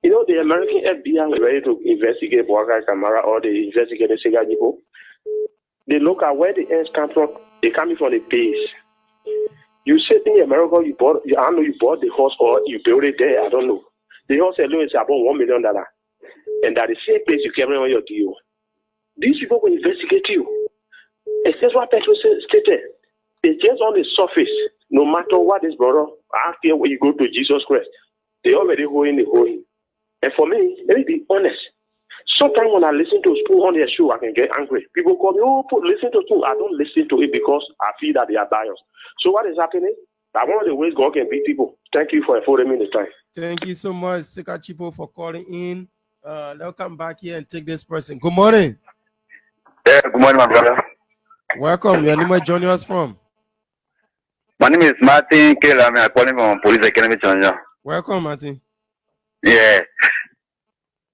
You know, the American FBI is ready to investigate Bwaga Kamara or they investigate the Sega people. They look at where the ends come from. They coming from the base. You said in America, I don't know, you bought the horse or you built it there. I don't know. The horse alone is about $1 million. And that the same place you carry on your deal. These people will investigate you. It's just what Petro stated. It's just on the surface. No matter what is brother, after when you go to Jesus Christ, they already holding the holding. And for me, let me be honest. Sometimes when I listen to Spoon on their show, I can get angry. People call me, listen to Spoon. I don't listen to it because I feel that they are biased. So what is happening? That one of the ways God can beat people. Thank you for affording me the time. Thank you so much, Sika Chipo, for calling in. Let's come back here and take this person. Good morning. Yeah, good morning, my brother. Welcome. Your name is joining us from? My name is Martin Kela. I'm calling from Police Academy, China. Welcome, Martin. Yeah.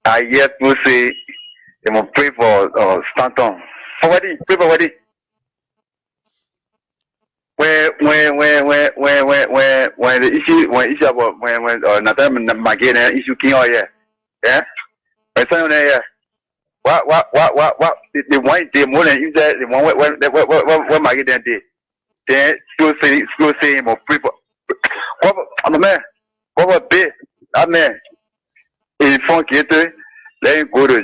I hear people say they must pray for Stanton. For wedding, pray for wedding. When the issue about when Nathan Magana issue came out here, yeah. When someone there, what the one day more than you said the one when Magana did, then still say him or pray for. What man? What was big? That man. If you let go to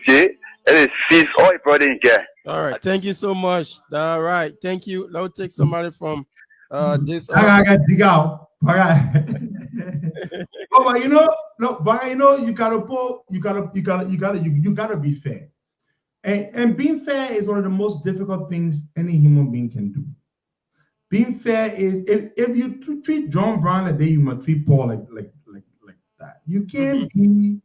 jail, and seize all your brother in care. All right, thank you so much. All right, thank you. Let's take somebody from this. I got to dig out. All right. Oh, but you know, you gotta be fair. And being fair is one of the most difficult things any human being can do. Being fair is if you treat John Brown the day you must treat Paul like that. You can't be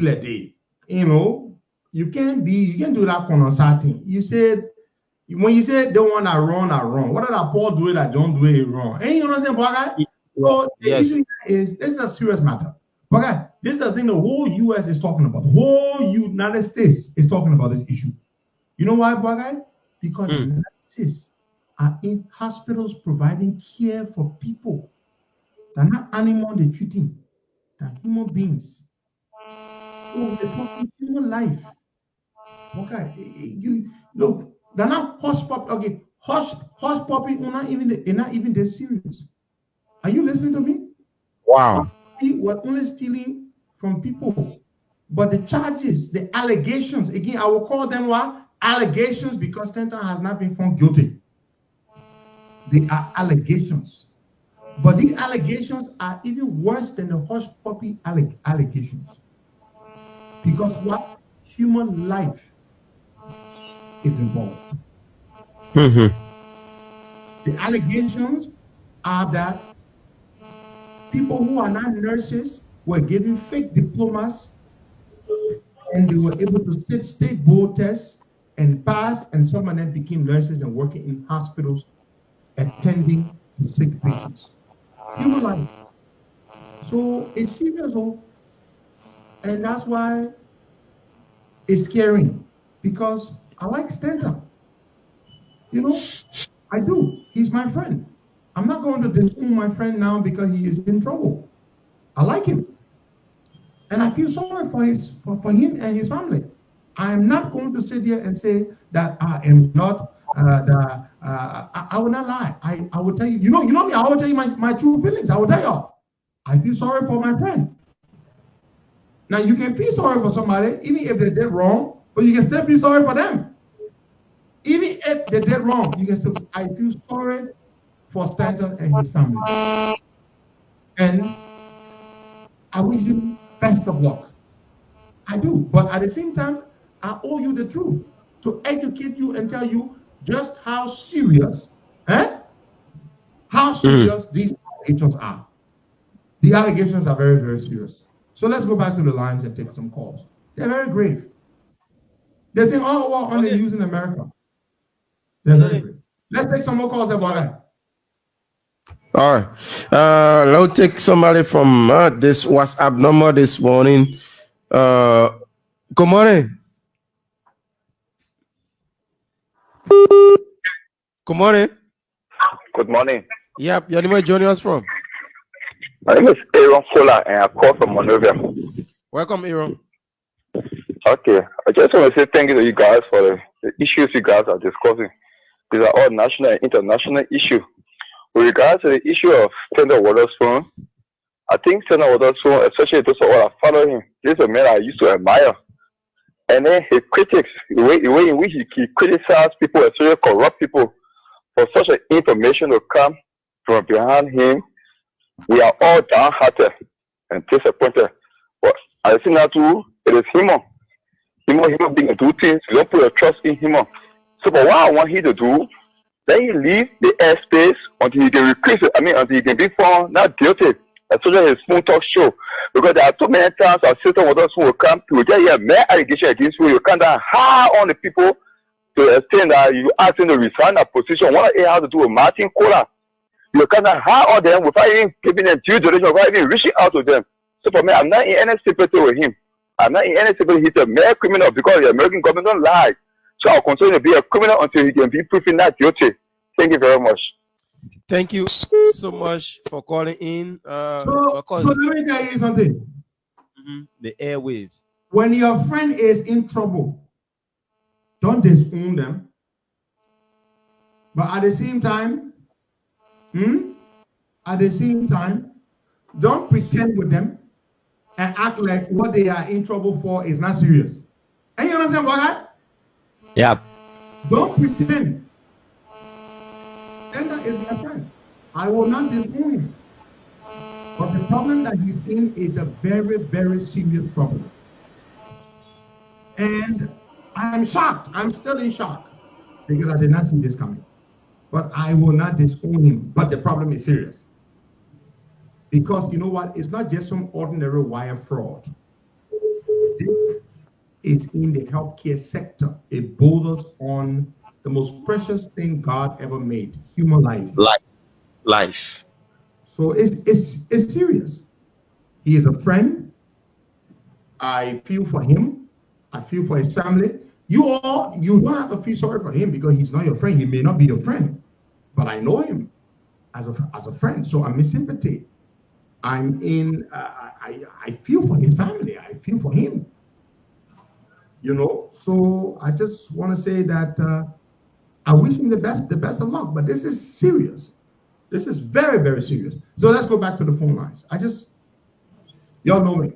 like that. You know, you can't do that kind of thing. You said when you said the one that wrong. What did that Paul do it that John do it wrong? And you know what I'm saying, boy? So the issue is this is a serious matter. Boy, this is the thing the whole US is talking about. The whole United States is talking about this issue. You know why, boy? Because the United States are in hospitals providing care for people. They're not animals they're treating. They're human beings. So they're talking human life. Okay, you look, they're not hush puppy. Okay, hush puppy. They're not even this serious. Are you listening to me? Wow. We're only stealing from people, but the charges, the allegations. Again, I will call them what? Allegations, because Stanton has not been found guilty. They are allegations. But these allegations are even worse than the hush puppy allegations. Because what? Human life is involved. The allegations are that people who are not nurses were given fake diplomas and they were able to sit state board tests and pass, and some of them became nurses and working in hospitals attending to sick patients. Human life. So it's serious, and that's why it's scary, because I like Stanton. You know, I do. He's my friend. I'm not going to disown my friend now because he is in trouble. I like him, and I feel sorry for him and his family. I am not going to sit here and say that I am not. I will not lie. I will tell you. You know me. I will tell you my true feelings. I will tell y'all. I feel sorry for my friend. Now you can feel sorry for somebody even if they did wrong, but you can still feel sorry for them. Even if they did wrong, you can still. I feel sorry for Stanton and his family, and I wish him best of luck. I do, but at the same time, I owe you the truth to educate you and tell you just how serious, how serious these allegations are. The allegations are very, very serious. So let's go back to the lines and take some calls. They're very grave. They think, oh, well, only used in America. They're very grave. Let's take some more calls about that. All right. Let's take somebody from this WhatsApp number this morning. Good morning. Good morning. Good morning. Yep. Your name is joining us from? My name is Aaron Fuller, and I call from Monrovia. Welcome, Aaron. Okay, I just want to say thank you to you guys for the issues you guys are discussing. These are all national and international issues. With regards to the issue of Senator Waterspoon, I think Senator Waterspoon, especially those who are following him, this is a man I used to admire. And then his critics, the way in which he criticizes people, especially corrupt people, for such an information to come from behind him, we are all downhearted and disappointed. But I think that too, it is him being to do things. You don't put your trust in him. So, but what I want him to do, let him leave the airspace until he can until he can be found not guilty. Especially his phone talk show. Because there are so many times our sister with us who will come to just hear mere allegation against you. You can't hire on the people to the extent that you ask them to resign that position. What it has to do with Martin Kohler. You can't hire on them without even giving them due diligence, without even reaching out to them. So for me, I'm not in any sympathy with him. I'm not in any sympathy. He's a mere criminal because the American government don't lie. So I'll continue to be a criminal until he can be proven not guilty. Thank you very much. Thank you so much for calling in. So let me tell you something. The airwaves. When your friend is in trouble, don't disown them. But at the same time, don't pretend with them and act like what they are in trouble for is not serious. And you understand what? Yeah. Don't pretend. Enda is my friend. I will not disown him. But the problem that he's in is a very, very serious problem. And I'm shocked. I'm still in shock because I did not see this coming. But I will not disown him. But the problem is serious. Because you know what? It's not just some ordinary wire fraud. It's in the healthcare sector. It borders on the most precious thing God ever made, human life. Life. So it's serious. He is a friend. I feel for him. I feel for his family. You don't have to feel sorry for him because he's not your friend. He may not be your friend, but I know him as a friend. So I'm in sympathy. I feel for his family. I feel for him. You know, so I just want to say that I wish him the best of luck, but this is serious. This is very, very serious. So let's go back to the phone lines. Y'all know me.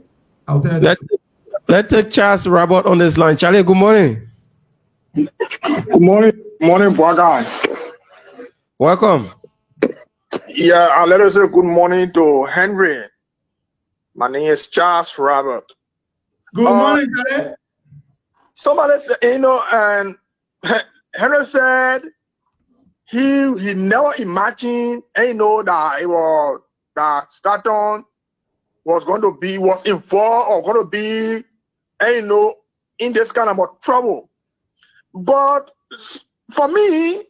I'll tell you. Let's take Charles Robert on this line. Charlie, good morning. Good morning, boy guy. Welcome. Yeah, let us say good morning to Henry. My name is Charles Robert. Good morning, Charlie. Somebody said, and Henry said he never imagined, that it was that Staunton was involved or going to be, in this kind of trouble. But for me,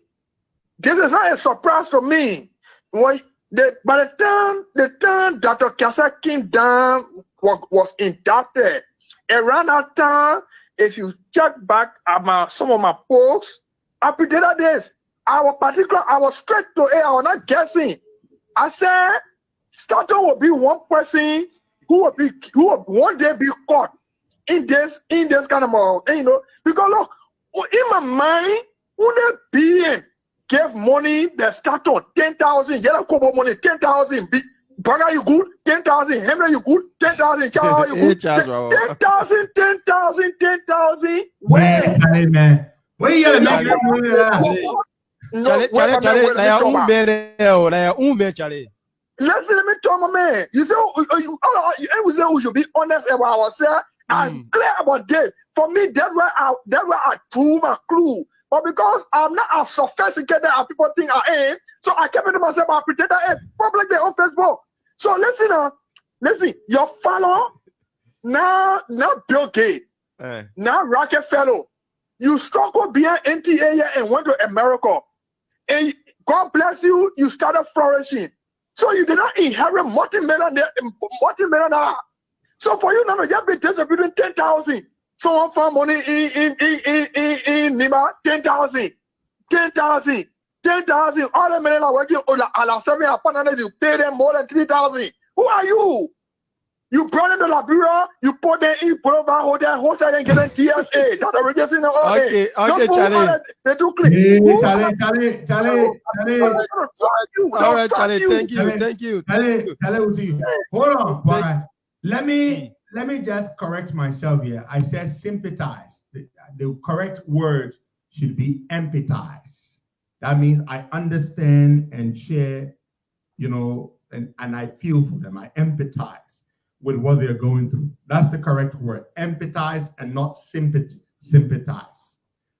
this is not a surprise for me. By the time Dr. Kassa came down, was indicted, around that time, if you check back at some of my posts, I predicted this. I was straight to it. I was not guessing. I said, Staunton will be one person who will one day be caught in this kind of, because look, in my mind, when being gave money, the Staunton 10,000, yellow kobo money 10,000, Baga you good 10,000, Henry you good 10,000, Charles you good 10,000, 10,000. Where? Hey, man. Where you yelling? Charlie, Listen, let me tell my man. You say we should be honest about ourselves and clear about this. For me, that's where I prove my clue. But because I'm not as sophisticated as people think I am, so I kept it to myself. I pretend I am publicly on Facebook. So listen, your follower now Bill Gates, now Rockefeller, you struggled behind NTA and went to America, and God bless you. You started flourishing. So you did not inherit multi-million. So for you now, you just be distributing 10,000. Someone found money in Nima, 10,000. All the men are working on the 7 upon you pay them more than 3,000. Who are you? You brought into Liberia, you put them in, put over, hold that, and get a TSA. That's already in the order. Okay, Charlie. They do click. Hey, Charlie. All right, Charlie. Thank you. Charlie, hold on, boy. Let me just correct myself here. I said sympathize. The correct word should be empathize. That means I understand and share, you know, and I feel for them. I empathize with what they're going through. That's the correct word. Empathize and not sympathize.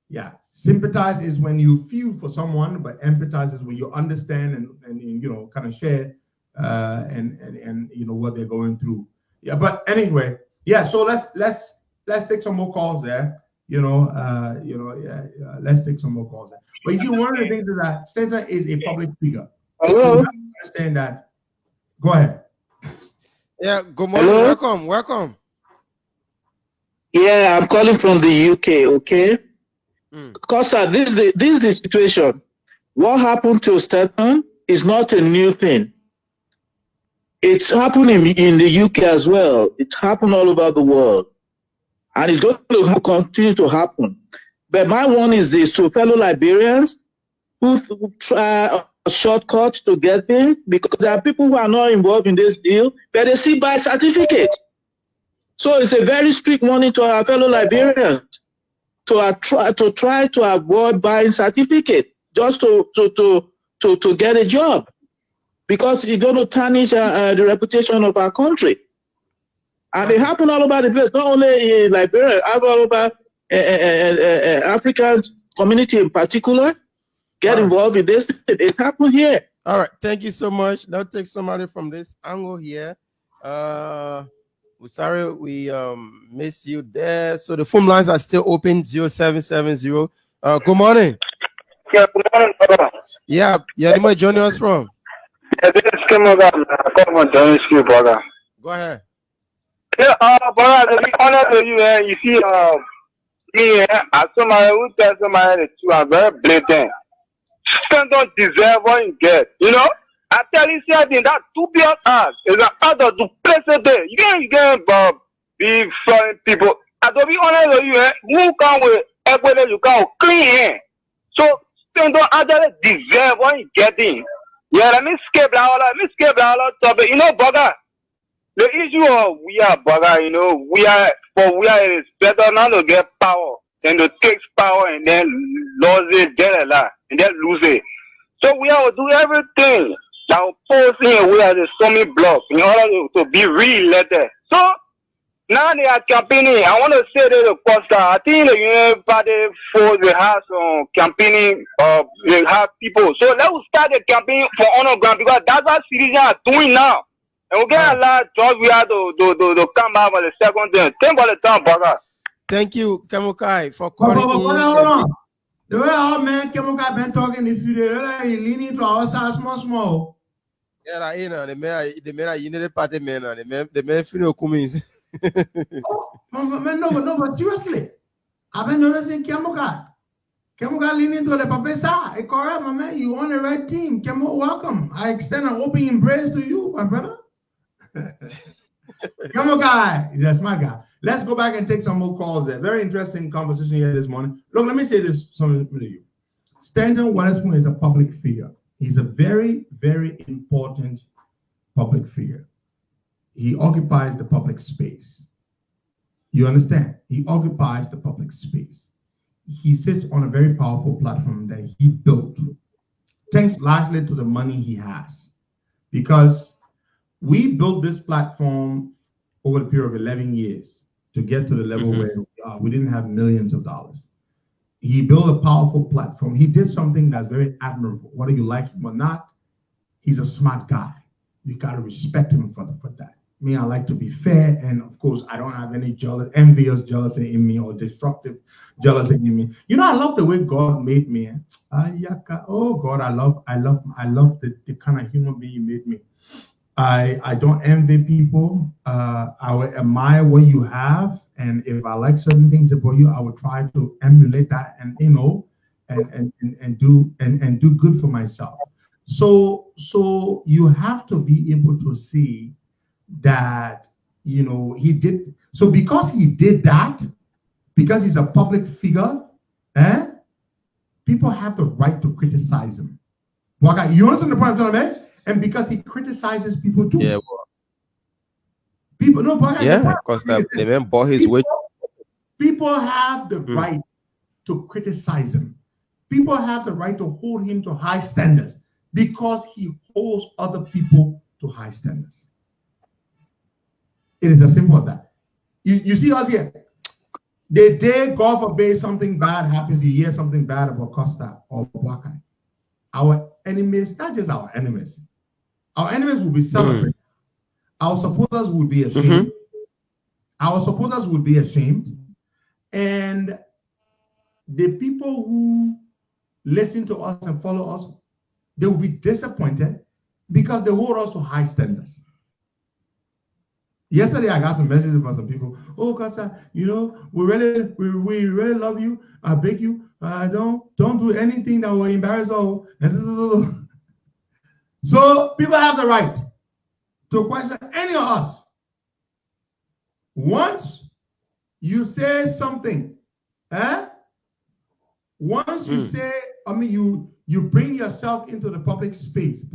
Yeah. Sympathize is when you feel for someone, but empathize is when you understand and you know, kind of share and you know what they're going through. Yeah, but anyway, yeah, so let's take some more calls there. Let's take some more calls there. But you see, one of the things is that Stanston is a public figure. Hello. So you understand that. Go ahead. Yeah, good morning. Hello? Welcome. Yeah, I'm calling from the UK, okay? Costa, this is the situation. What happened to Stanston is not a new thing. It's happening in the UK as well. It happened all over the world. And it's going to continue to happen. But my one is this to fellow Liberians who try a shortcut to get things, because there are people who are not involved in this deal, but they still buy certificates. So it's a very strict warning to our fellow Liberians to try to avoid buying certificates just to get a job, because it's going to tarnish the reputation of our country. And it happened all over the place, not only in Liberia, all over African community in particular. Get involved in this. It happened here. All right. Thank you so much. Now take somebody from this angle here. We're sorry we missed you there. So the phone lines are still open, 0770. Good morning. Yeah, good morning, brother. Yeah, where you joining us from? Yeah, this is brother. Go ahead. Yeah, brother, to be honest with you, you see, me, as somebody who tells somebody the truth, I'm very blatant. Stand don't deserve what you get. You know, I tell you something, that dubious act is an act of duplicity. You can't be foreign people. And to be honest with you, who come with equity, you can't clean. So, stand don't actually deserve what you getting. Yeah, let me skip that topic. You know, brother, the issue of we are, brother, you know, we are it's better not to get power than to take power and then lose it, get a lot, and then lose it. So we have to do everything that will post in we are the summit block in order to be re-elected. So now they are campaigning. I want to say to Costa, I think the Union Party for the house on campaigning, they have people. So let's start the campaign for honor ground, because that's what citizens are doing now. And we get a lot of jobs we have to come back for the second thing. Think about the time, brother. Thank you, Kemukai, for calling Hold on. The way our man Kemukai been talking, if you like leaning to our side small. Yeah, you know, the man, you need a party man, the man feel comings. No, but seriously, I've been noticing Kemukai leaning to the papa side. Correct, my man. You on the right team. Kemu, welcome. I extend an open embrace to you, my brother. Kemukai, he's a smart guy. Let's go back and take some more calls there. Very interesting conversation here this morning. Look, let me say this something to you. Stanston Waterspoon is a public figure. He's a very, very important public figure. He occupies the public space. You understand? He occupies the public space. He sits on a very powerful platform that he built, thanks largely to the money he has. Because we built this platform over the period of 11 years to get to the level where we didn't have millions of dollars. He built a powerful platform. He did something that's very admirable. Whether you like him or not, he's a smart guy. You got to respect him for that. Me, I like to be fair, and of course, I don't have any envious jealousy in me or destructive jealousy in me. You know, I love the way God made me. Oh God, I love the kind of human being you made me. I don't envy people. I will admire what you have, and if I like certain things about you, I will try to emulate that, and you know, and do good for myself. So you have to be able to see that, you know, he did. So because he did that, because he's a public figure, people have the right to criticize him. You understand the point I'm trying to make? And because he criticizes people too. Yeah. People, no, because the man bought his way. People have the right to criticize him. People have the right to hold him to high standards because he holds other people to high standards. It is as simple as that. You see us here. The day, God forbid, something bad happens, you hear something bad about Costa or Boakai. Our enemies, not just our enemies will be celebrating. Our supporters would be ashamed. Our supporters would be ashamed. And the people who listen to us and follow us, they will be disappointed because they hold us to high standards. Yesterday, I got some messages from some people. Oh, Costa, you know, we really love you. I beg you, don't do anything that will embarrass us. So people have the right to question any of us. Once you say something, once you say, you bring yourself into the public space,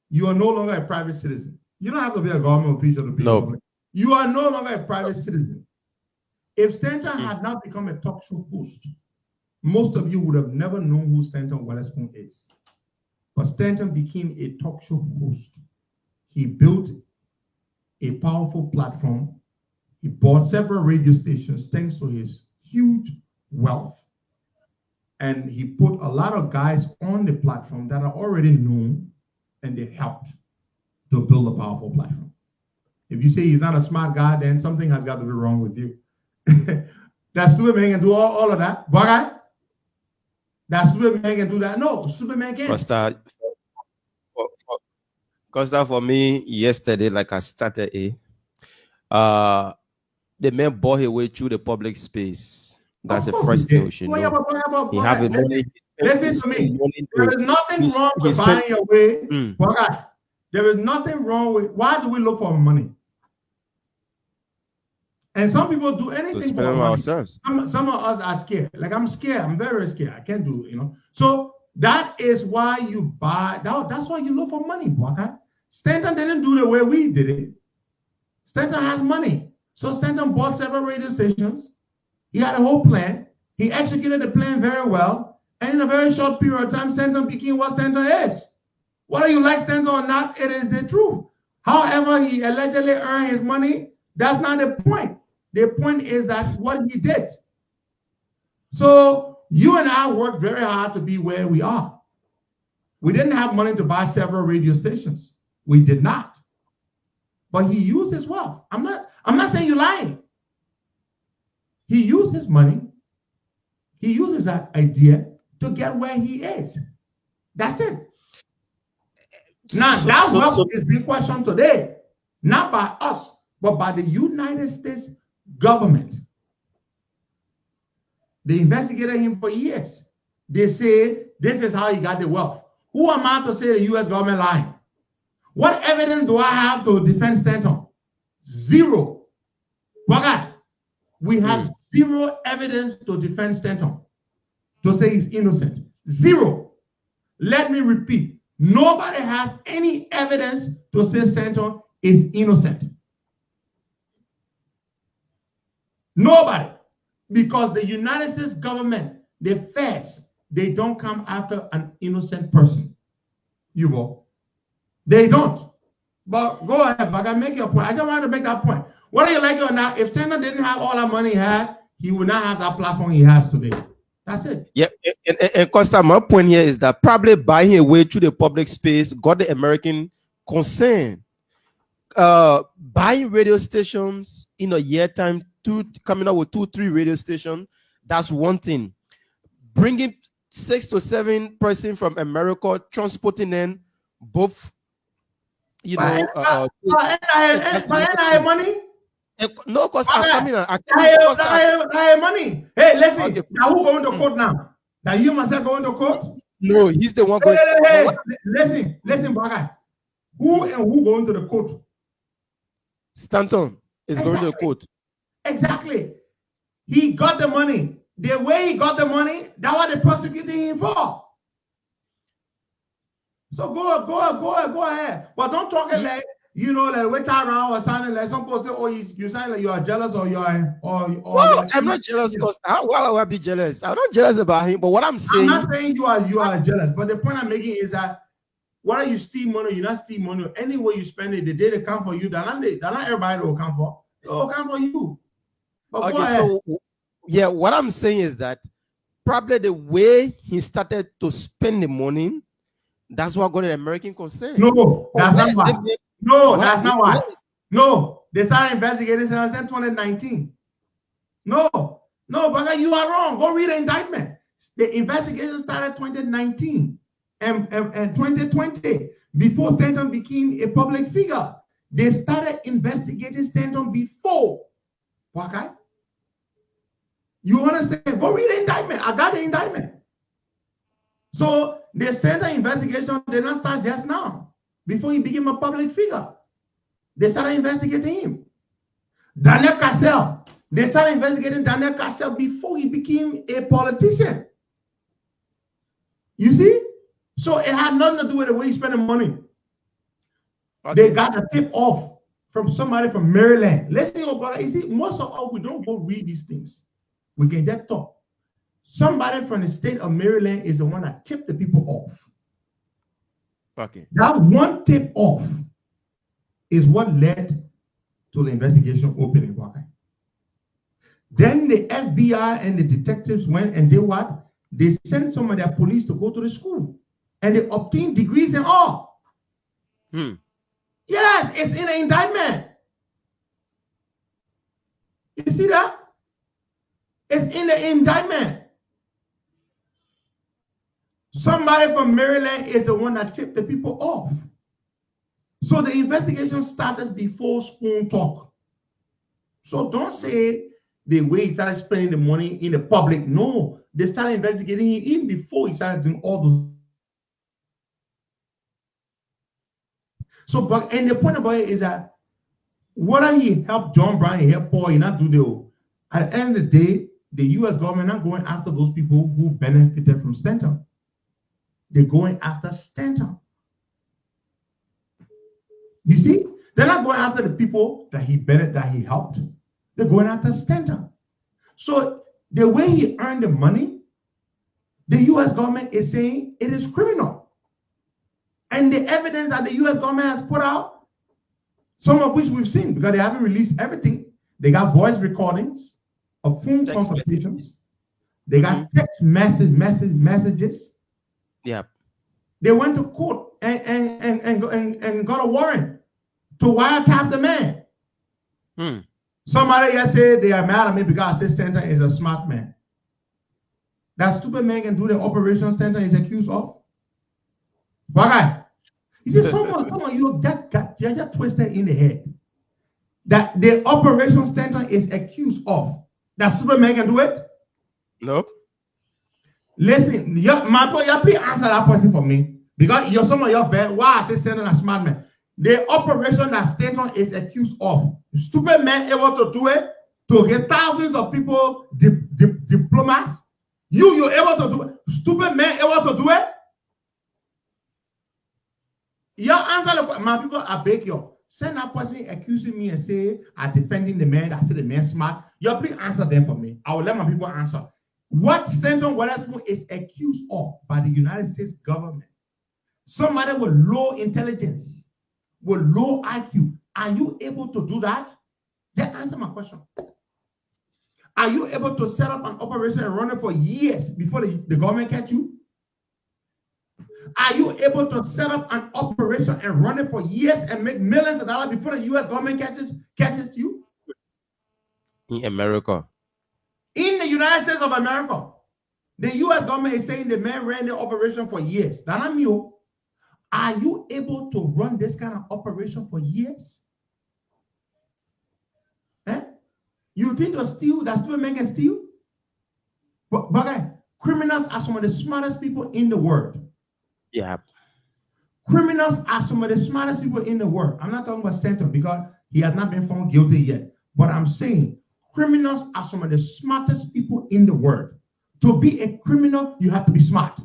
you are no longer a private citizen. You don't have to be a government official to be public. You are no longer a private citizen. If Stanton had not become a talk show host, most of you would have never known who Stanton Waterspoon is. But Stanton became a talk show host. He built a powerful platform. He bought several radio stations thanks to his huge wealth. And he put a lot of guys on the platform that are already known, and they helped to build a powerful platform. If you say he's not a smart guy, then something has got to be wrong with you. That stupid man can do all of that. But that stupid man can do that. No, stupid man can't. Costa, for me, yesterday, like I started the man bought his way through the public space. That's the first thing we should know. He have money. Listen to me. There is nothing wrong with buying your way. There is nothing wrong with, why do we look for money? And some people do anything for money. Ourselves. Some of us are scared. Like I'm scared. I'm very scared. I can't do it, So that is why you buy. That's why you look for money, okay? Stanton didn't do the way we did it. Stanton has money. So Stanton bought several radio stations. He had a whole plan. He executed the plan very well. And in a very short period of time, Stanton became what Stanton is. Whether you like Stanton or not, it is the truth. However, he allegedly earned his money. That's not the point. The point is that what he did. So you and I worked very hard to be where we are. We didn't have money to buy several radio stations. We did not. But he used his wealth. I'm not saying you're lying. He used his money. He uses that idea to get where he is. That's it. Now, that wealth is being questioned today, not by us, but by the United States government. They investigated him for years. They say this is how he got the wealth. Who am I to say the U.S. government lying? What evidence do I have to defend Stanton? Zero. We have zero evidence to defend Stanton, to say he's innocent. Zero. Let me repeat. Nobody has any evidence to say Stanton is innocent. Nobody. Because the United States government, the feds, they don't come after an innocent person. You go. They don't. But go ahead, Baga, make your point. I just wanted to make that point. Whether you like it or not, if Stanton didn't have all that money he had, he would not have that platform he has today. That's it. Yeah, and Costa, my point here is that probably buying a way through the public space got the American concern. Buying radio stations in a year time, coming up with 2-3 radio stations, that's one thing. Bringing 6 to 7 persons from America, transporting them both, NIA money? No, because money. Hey, listen. Okay. Now who going to court now? Now you must have going to court? No, he's the one going. Hey, listen, Baga. Who going to the court? Stanton is going to the court. Exactly. He got the money. The way he got the money, that's what they prosecuted him for. So go ahead. But don't talk it like, you know, like wait around or something like some people say, oh, you sound like you are jealous or you're well, I'm not jealous because why would I be jealous? I'm not jealous about him, but what I'm saying, I'm not saying you are jealous, but the point I'm making is that whether you steal money, you not steal money, any way you spend it, the day they come for you, they're not everybody will come for. They'll come for you. But okay, so yeah, what I'm saying is that probably the way he started to spend the money, that's what got an American concern. No, that's not why. No, that's not why. No, they started investigating since 2019. No, but you are wrong. Go read the indictment. The investigation started 2019 and 2020 before Stanton became a public figure. They started investigating Stanton before. Okay? You understand? Go read the indictment. I got the indictment. So the Stanton investigation did not start just now, before he became a public figure. They started investigating him. Daniel Cassell, they started investigating Daniel Cassell before he became a politician. You see? So it had nothing to do with the way he spent the money. Okay. They got a tip off from somebody from Maryland. Let's see, you see, most of us, we don't go read these things. We can just talk. Somebody from the state of Maryland is the one that tipped the people off. Okay. That one tip off is what led to the investigation opening. Then the FBI and the detectives went and did what? They sent some of their police to go to the school and they obtained degrees and all. Yes, it's in the indictment. You see that? It's in the indictment. Somebody from Maryland is the one that tipped the people off. So the investigation started before Spoon talk. So don't say the way he started spending the money in the public. No, they started investigating him even before he started doing all those. So, and the point about it is that whether he helped John Brown, he helped Paul, he not do the, at the end of the day, the U.S. government not going after those people who benefited from Stanton. They're going after Stanton. You see, they're not going after the people that he helped. They're going after Stanton. So the way he earned the money, the U.S. government is saying it is criminal. And the evidence that the U.S. government has put out, some of which we've seen because they haven't released everything. They got voice recordings of phone conversations. They got text messages. Yeah. They went to court and got a warrant to wiretap the man. Somebody just said they are mad at me because I said Stanton is a smart man. That stupid man can do the operation Stanton is accused of. But you see, someone you just twisted in the head. That the operation Stanton is accused of. That stupid man can do it? Nope. Listen, my boy, please answer that question for me. Because you're some of your vet, why I say Stanton a smart man. The operation that Stanton is accused of, stupid man able to do it, to get thousands of people diplomats. You're able to do it. Stupid man able to do it. Your answer, my people, I beg you. Send that person accusing me and say I'm defending the man. I say the man smart. You please answer them for me. I will let my people answer. What Stanton Waterspoon is accused of by the United States government. Somebody with low intelligence, with low IQ. Are you able to do that? Just answer my question. Are you able to set up an operation and run it for years before the government catch you? Are you able to set up an operation and run it for years and make millions of dollars before the U.S. government catches you? In America. In the United States of America. The U.S. government is saying the man ran the operation for years. That's not me. Are you able to run this kind of operation for years? You think to steal, that stupid man can steal? But criminals are some of the smartest people in the world. Yeah. Criminals are some of the smartest people in the world. I'm not talking about Stanton because He has not been found guilty yet. But I'm saying criminals are some of the smartest people in the world. To be a criminal, you have to be smart.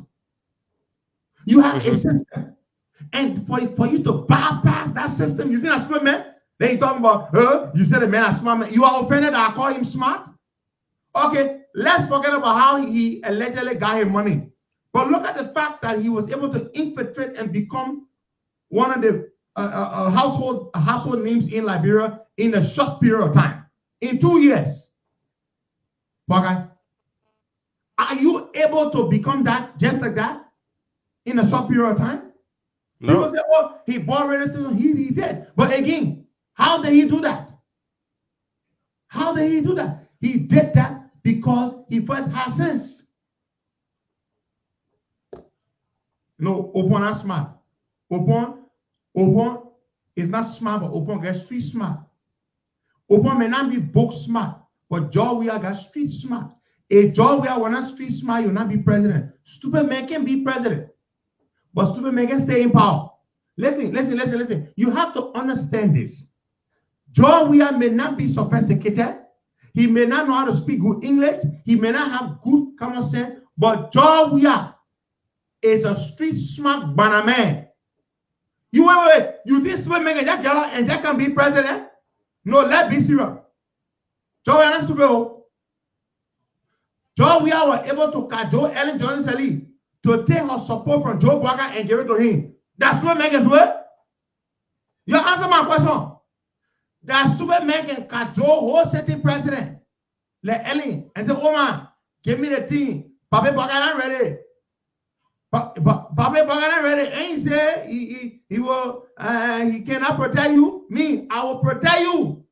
You have a system. And for you to bypass that system, you think that's smart, man? Then you talking about, you said a man is smart, man. You are offended that I call him smart? Okay, let's forget about how he allegedly got him money. But look at the fact that he was able to infiltrate and become one of the household names in Liberia in a short period of time. In 2 years. Okay? Are you able to become that just like that in a short period of time? No. People say, oh, he bought racism. He did. But again, how did he do that? How did he do that? He did that because he first had sense. No, Opon not smart. Opon is not smart, but Opon gets street smart. Opon may not be book smart, but Joe we are got street smart. A Joe we are not street smart, you'll not be president. Stupid man can be president, but stupid man can stay in power. Listen. You have to understand this. Joe we are may not be sophisticated. He may not know how to speak good English. He may not have good common sense, but Joe we are is a street smart banana man. You wait. You think stupid man that girl and that can be president? No, let's be serious. Joe we are not stupid. Joe we are able to cajole Ellen Johnson to take her support from Joe Walker and give it to him. That's what man can do it. You answer my question. That's what man can cajole whole sitting president. Let Ellen and say, oh man, give me the thing. Papa Bagana ready. Papa Bagana ready. And he say he will he cannot protect you. Me, I will protect you.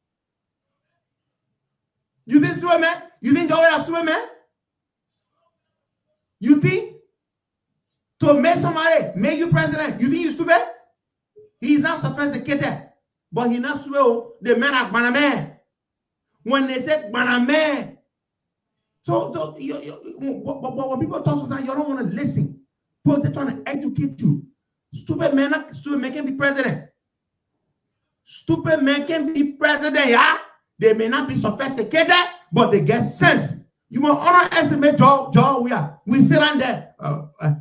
You think stupid man? You think Joe is stupid man? You think to make somebody make you president, you think he's stupid? He's not sophisticated, but he's not stupid. The man are banana man. When they say banana man, so when people talk sometimes, you don't want to listen. But they're trying to educate you. Stupid man can be president. Stupid men can be president, yeah? They may not be sophisticated, but they get sense. You must underestimate Joe Weah. We sit on there.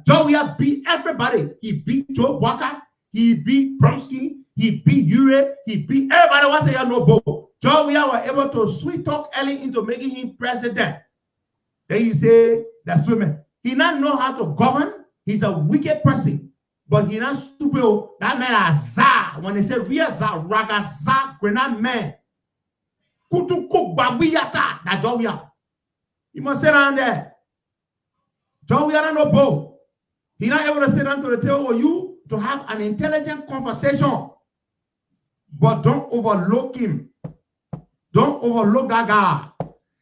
Joe Weah beat everybody. He beat Joe Walker. He beat Bromsky. He beat Ure. He beat everybody. Was say no bow. Joe Weah was able to sweet talk Ellie into making him president. Then you say that's women. He not know how to govern. He's a wicked person, but he not stupid. That man is za. When they say real za, raga za, grenade man. Kutu cook babiyata. That Joe Weah. You must sit down there. Joe Weah no bow. He not able to sit down to the table with you to have an intelligent conversation. But don't overlook him. Don't overlook that guy.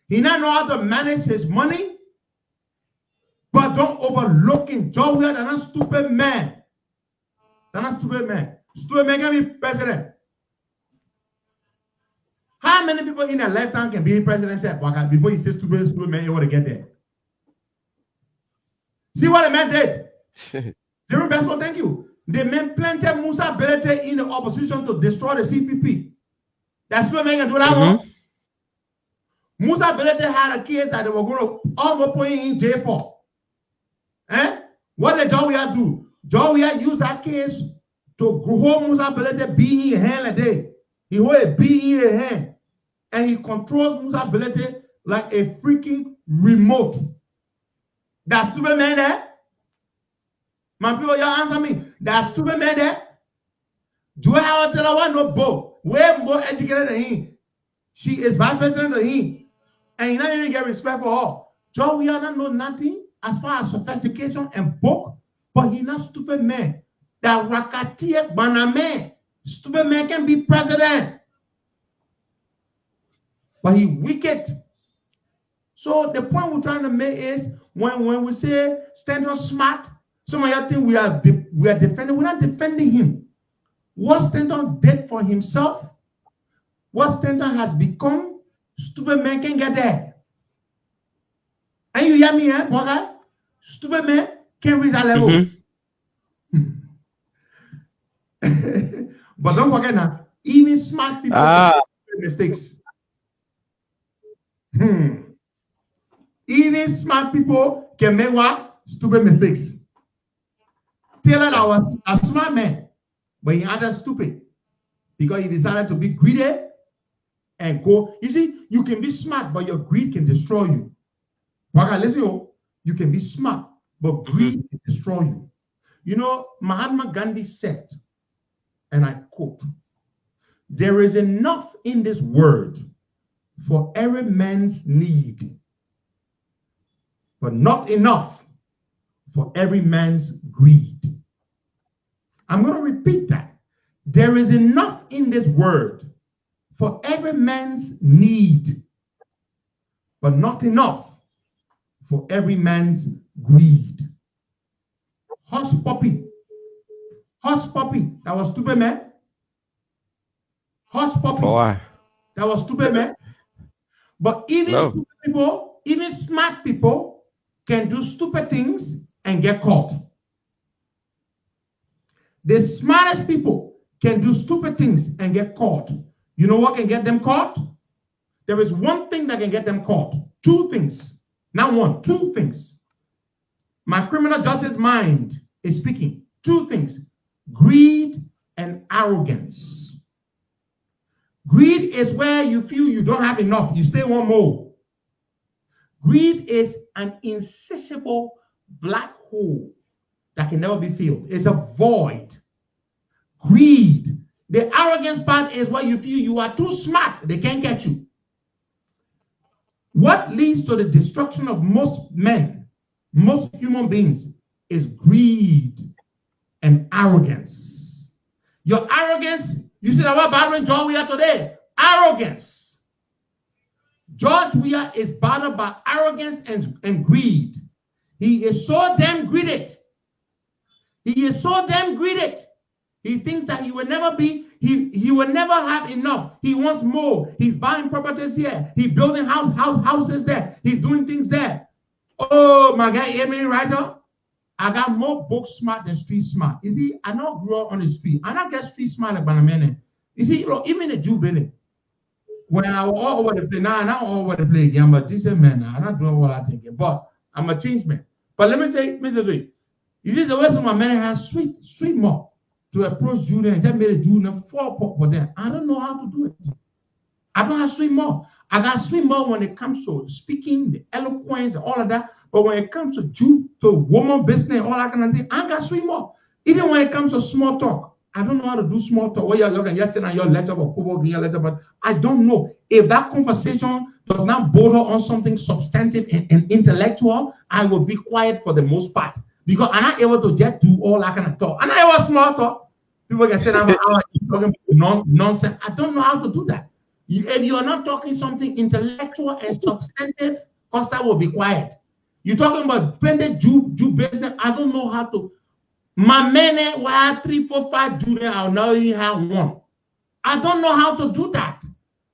He not know how to manage his money. But don't overlook him. Joe Weah, they're not stupid man. They're not stupid man. Stupid man can be president. How many people in their lifetime can be president? Before you say stupid man, you want to get there. See what the man did? Zero best one, thank you. The man planted Musa Belete in the opposition to destroy the CPP. That's what man can do that one. Musa Belete had a case that they were going to almost put in jail for. What did Joe Weah do? Joe Weah used that case to hold Musa Belete being in hand a day. He hold a being in hand. And he controls Musa Belete like a freaking remote. That stupid man there? My people, y'all answer me. That stupid man there? Do I have to tell her no both? We're more educated than him. She is vice president than him. And he not even get respect for her. Joe Weah not know nothing as far as sophistication and book, but he not stupid man. That Rakatie Baname, stupid man can be president. But he wicked. So the point we're trying to make is when we say Stanton smart, some of y'all think we are defending. We're not defending him. What Stanton did for himself, what Stanton has become, stupid man can get there. And you hear me, boy? Stupid man can reach that level. But don't forget now, Even smart people can make mistakes. Even smart people can make what? Stupid mistakes. Taylor was a smart man, but he ended stupid because he decided to be greedy and go. You see, you can be smart, but your greed can destroy you. Listen, you can be smart, but greed can destroy you. You know, Mahatma Gandhi said, and I quote, "There is enough in this world for every man's need, but not enough for every man's greed." I'm going to repeat that. There is enough in this world for every man's need, but not enough for every man's greed. Hush puppy. That was stupid, man. Hush puppy. That was stupid, man. But even stupid people, even smart people can do stupid things and get caught. The smartest people can do stupid things and get caught. You know what can get them caught? There is one thing that can get them caught. Two things. Not one, two things. My criminal justice mind is speaking. Two things. Greed and arrogance. Greed is where you feel you don't have enough. You stay one more. Greed is an insatiable black hole that can never be filled. It's a void. Greed. The arrogance part is where you feel you are too smart. They can't catch you. What leads to the destruction of most men, most human beings, is greed and arrogance. Your arrogance, you see that what battling George Weah today? Arrogance. George Weah is battled by arrogance and greed. He is so damn greedy. He is so damn greedy. He thinks that he will never be, he will never have enough. He wants more. He's buying properties here. He's building houses there. He's doing things there. Oh, my guy, hear me right now? I got more book smart than street smart. You see, I don't grow up on the street. I don't get street smart like Banamene. You see, look, even the Jew Benny. When I was all over the place, now I'm not all over the place again, but this is man, I'm not doing what I think. But I'm a change man. But let me say, you see the way some of my men have street more to approach Jew and just made a Jew and fall for them. I don't know how to do it. I don't have street more. I got street more when it comes to speaking, the eloquence, all of that. But when it comes to Jew, to woman business, all that kind of thing, I got street more. Even when it comes to small talk, I don't know how to do small talk. Well, you're looking yesterday on your letter or football letter, but I don't know. If that conversation does not border on something substantive and intellectual, I will be quiet for the most part. Because I'm not able to just do all that kind of talk. I'm not able to small talk. People can say, I'm talking nonsense. I don't know how to do that. If you are not talking something intellectual and substantive, Costa will be quiet. You're talking about branded Jew business. I don't know how to. My men will have 3, 4, 5 Jews. I'll now only have one. I don't know how to do that.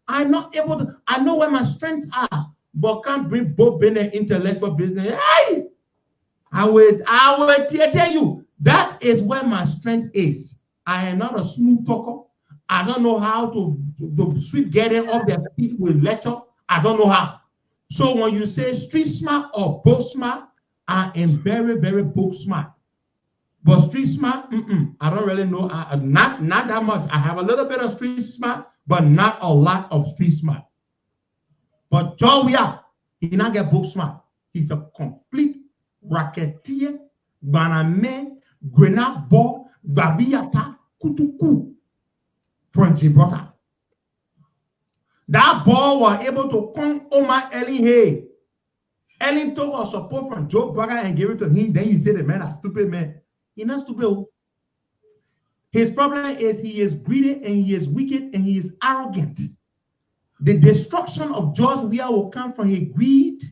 I'm not able to. I know where my strengths are, but can't bring both business intellectual business. Hey, I will tell you that is where my strength is. I am not a smooth talker. I don't know how to sweep getting off their feet with lecture. I don't know how. So when you say street smart or book smart, I am very, very book smart. But street smart, I don't really know. Not that much. I have a little bit of street smart, but not a lot of street smart. But George Weah, he did not get book smart. He's a complete racketeer, baname, grenade ball, babiyata, kutuku from Gibraltar. That ball was able to come Omar Ellen Hay. Ellen took her support from Joe Burger and gave it to him. Then you say the man is stupid man. He's not stupid. His problem is he is greedy and he is wicked and he is arrogant. The destruction of George Weah will come from his greed,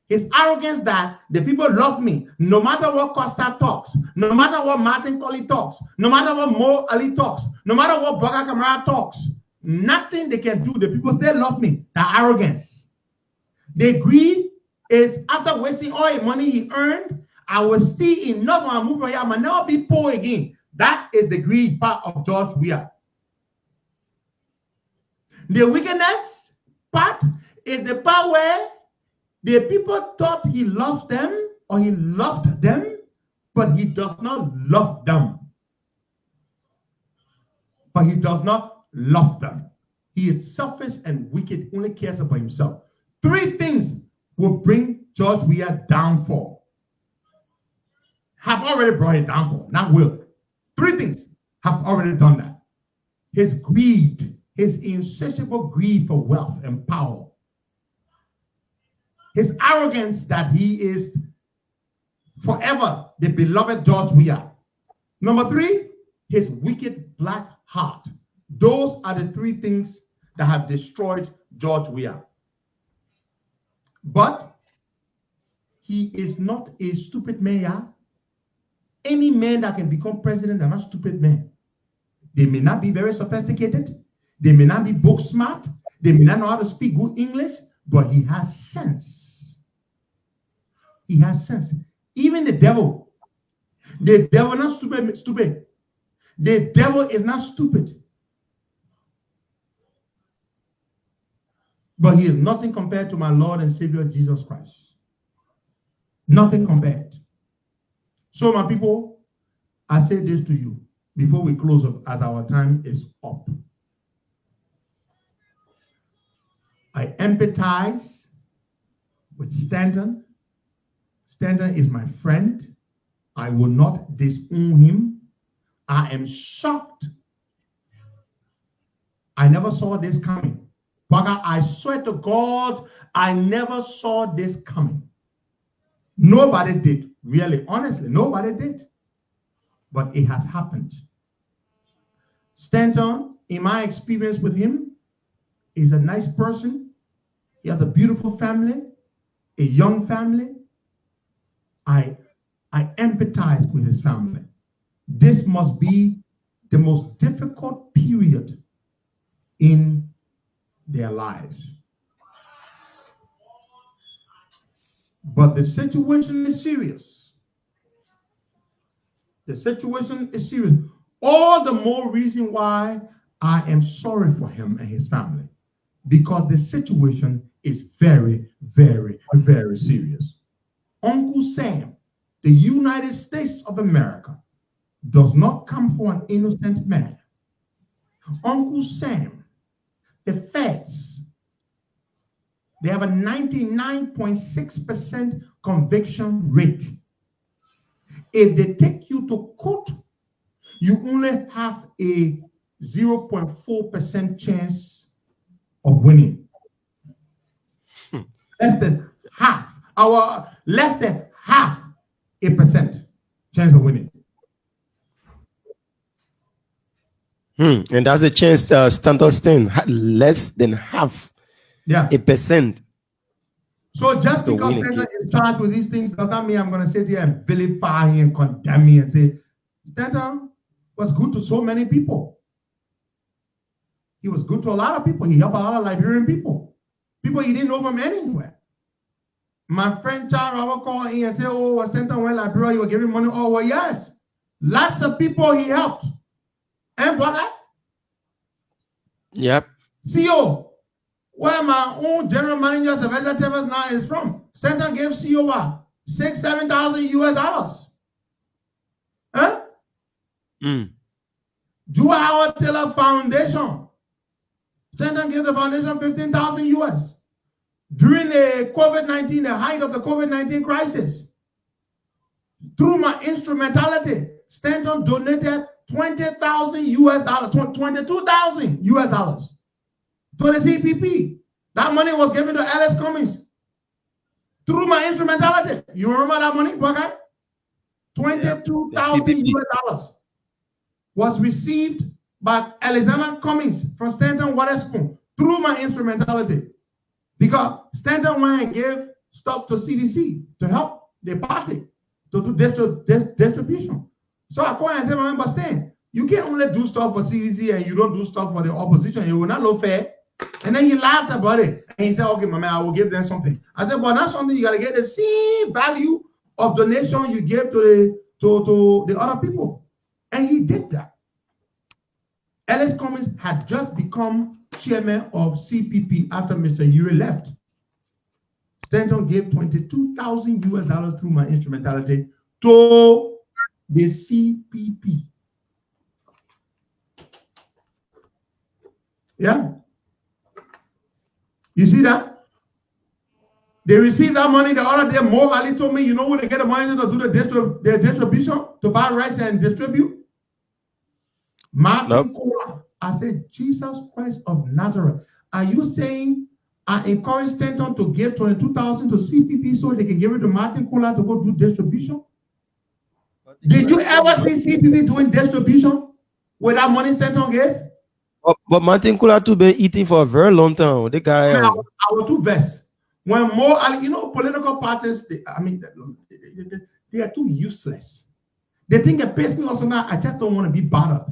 his arrogance that the people love me. No matter what Costa talks, no matter what Martin Colley talks, no matter what Mo Ali talks, no matter what Burger Camara talks, nothing they can do. The people still love me. The arrogance. The greed is after wasting all the money he earned, I will see enough when I move from here. I might never be poor again. That is the greed part of George Weah. The wickedness part is the part where the people thought he loves them or he loved them, but he does not love them. But he does not love them. He is selfish and wicked, only cares about himself. Three things will bring George Weah downfall. Have already brought it downfall, not will. Three things have already done that. His greed, his insatiable greed for wealth and power. His arrogance that he is forever the beloved George Weah. Number three, his wicked black heart. Those are the three things that have destroyed George Weah. But he is not a stupid mayor. Any man that can become president are not stupid men. They may not be very sophisticated. They may not be book smart. They may not know how to speak good English, but he has sense. He has sense. Even the devil not stupid. The devil is not stupid. But he is nothing compared to my Lord and Savior Jesus Christ. Nothing compared. So my people, I say this to you before we close up as our time is up. I empathize with Stanton. Stanton is my friend. I will not disown him. I am shocked. I never saw this coming. I swear to God, I never saw this coming. Nobody did. Really, honestly, nobody did. But it has happened. Stanton, in my experience with him, is a nice person. He has a beautiful family, a young family. I empathize with his family. This must be the most difficult period in their lives. But the situation is serious. The situation is serious. All the more reason why I am sorry for him and his family, because the situation is very, very, very serious. Uncle Sam, the United States of America, does not come for an innocent man. Uncle Sam, the feds, they have a 99.6% conviction rate. If they take you to court, you only have a 0.4% chance of winning. Less than half a percent chance of winning. And that's a chance Stanton less than half a percent. So just because Stanton is charged with these things does not mean I'm going to sit here and vilify him and condemn him and say, Stanton was good to so many people. He was good to a lot of people. He helped a lot of Liberian people. People he didn't know from anywhere. My friend Charles Robert called in and said, oh, Stanton went to Liberia, he was giving money. Oh, well, yes. Lots of people he helped. And brother? Yep. CEO, where my own general manager of vegetables now is from. Stanton gave CEO what? $7,000 US. Huh? Drew Howard Taylor Foundation. Stanton gave the foundation $15,000 US. During the COVID-19, the height of the COVID-19 crisis. Through my instrumentality, Stanton donated $20,000 US, $22,000 US to the CPP. That money was given to Alice Cummings through my instrumentality. You remember that money, Buckeye? $22,000 US was received by Alexander Cummings from Stanton Waterspoon through my instrumentality. Because Stanton went and gave stuff to CDC to help the party to do distribution. So I called and said, remember, Stan, you can't only do stuff for CDC and you don't do stuff for the opposition. It will not look fair. And then he laughed about it. And he said, okay, my man, I will give them something. I said, but that's something you got to get the same value of donation you gave to the other people. And he did that. Alice Cummings had just become chairman of CPP after Mr. Ure left. Stanton gave $22,000 through my instrumentality to the CPP. Yeah. You see that? They received that money the other day. Mo Ali told me, you know where they get the money to do the distribution, to buy rice and distribute? Martin Cola. I said, Jesus Christ of Nazareth. Are you saying I encourage Stanton to give $22,000 to CPP so they can give it to Martin Cola to go do distribution? Did you ever see CPP doing distribution with that money Stanton gave? But Martin Cola too been eating for a very long time. The guy. I was too vexed. When more, you know, political parties, they are too useless. They think it pays me also now. I just don't want to be bothered.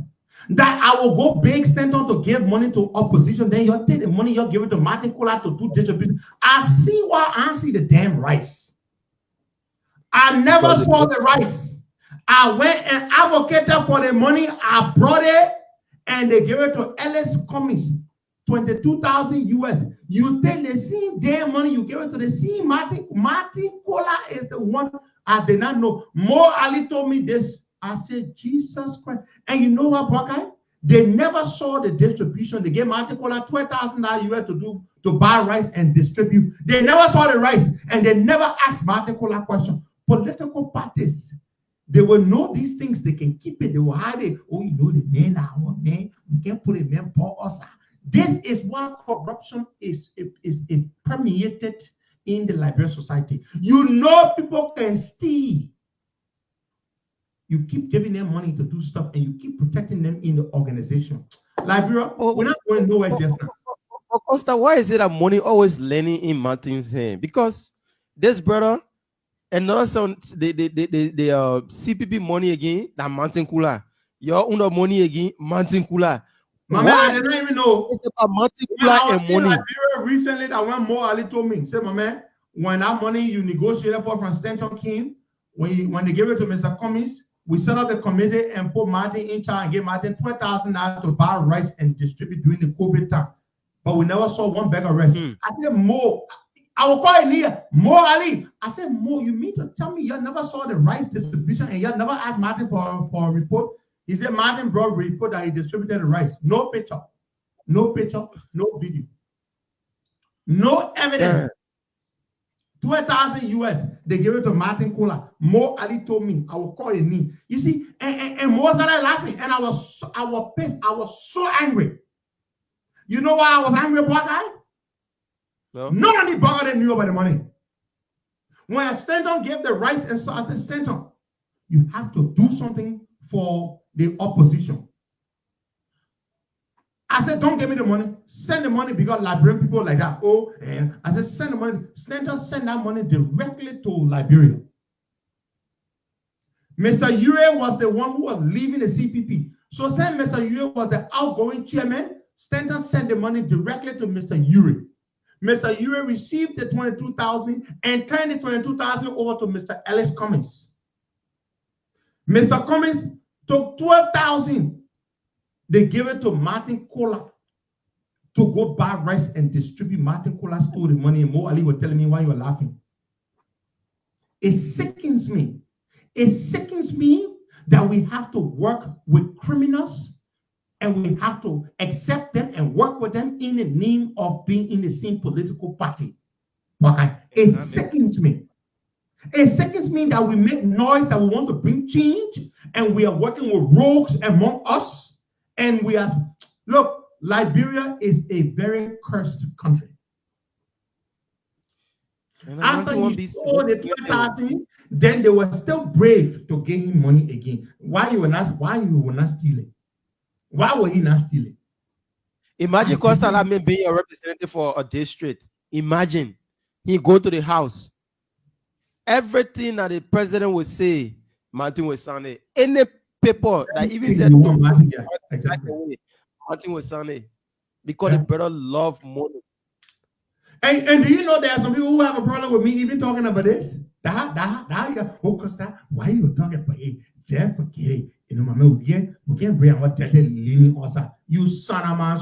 That I will go big Stanton to give money to opposition, then you'll take the money, you'll give it to Martin Cola to do distribution. I see why I see the damn rice. I never saw the rice. I went and advocated for the money. I brought it, and they gave it to Ellis Cummings, $22,000 US. You take the same damn money, you give it to the same Martin Cola is the one I did not know. Mo Ali told me this. I said, Jesus Christ. And you know what, Buckeye? They never saw the distribution. They gave Martin Cola $12,000 US to buy rice and distribute. They never saw the rice, and they never asked Martin Cola question. Political parties, they will know these things. They can keep it. They will hide it. Oh, you know the man, our man. We can't put a man for us. This is why corruption is permeated in the Liberian society. You know people can steal. You keep giving them money to do stuff, and you keep protecting them in the organization. Liberia, we're not going nowhere just now. Costa, why is it that money always landing in Martin's hand? Because this brother, another son, the CPP money again, that Martin Cola. Your own money again, Martin Cola. My man, I didn't even know. It's about Martin Cola and money. Liberia recently, that one more Ali told me, said, my man, when that money you negotiated for from Stanton came, when they gave it to Mr. Cummings, we set up the committee and put Martin in charge and gave Martin $12,000 to buy rice and distribute during the COVID time. But we never saw one bag of rice. I said, Mo, I will call it here, Mo Ali. I said, Mo, you mean to tell me you never saw the rice distribution and you never asked Martin for a report? He said, Martin brought a report that he distributed the rice. No picture, no video, no evidence. $12,000 US. They gave it to Martin Cola. Mo Ali told me, I will call it me. You see, and Mo started laughing, and I was pissed. I was so angry. You know why I was angry, black guy? No. None of the bugger knew about the money. When Stanton gave the rights, and so I said, Stanton, you have to do something for the opposition. I said, don't give me the money. Send the money, because Liberian people like that. Oh, and I said, send the money. Stanton send that money directly to Liberia. Mr. Ure was the one who was leaving the CPP. So since Mr. Ure was the outgoing chairman, Stanton sent the money directly to Mr. Ure. Mr. Ure received the $22,000 and turned the $22,000 over to Mr. Ellis Cummings. Mr. Cummings took $12,000. They gave it to Martin Cola to go buy rice and distribute. Martin Cola stole the money, and Mo Ali was telling me why you were laughing. It sickens me. It sickens me that we have to work with criminals, and we have to accept them and work with them in the name of being in the same political party. It sickens me. It sickens me that we make noise that we want to bring change, and we are working with rogues among us. And we are, look, Liberia is a very cursed country. After he stole the $12,000, then they were still brave to give him money again. Why you were not steal it? Why were he not stealing? Imagine Costa Lame being a representative for a district. Imagine he go to the house. Everything that the president would say, Martin would sign it. Any paper that even said Martin would sign it, because the brother love money. And do you know there are some people who have a problem with me even talking about this? Costa, why you talking about it? Just forget it. You know, we can't bring our leaning also. You son of a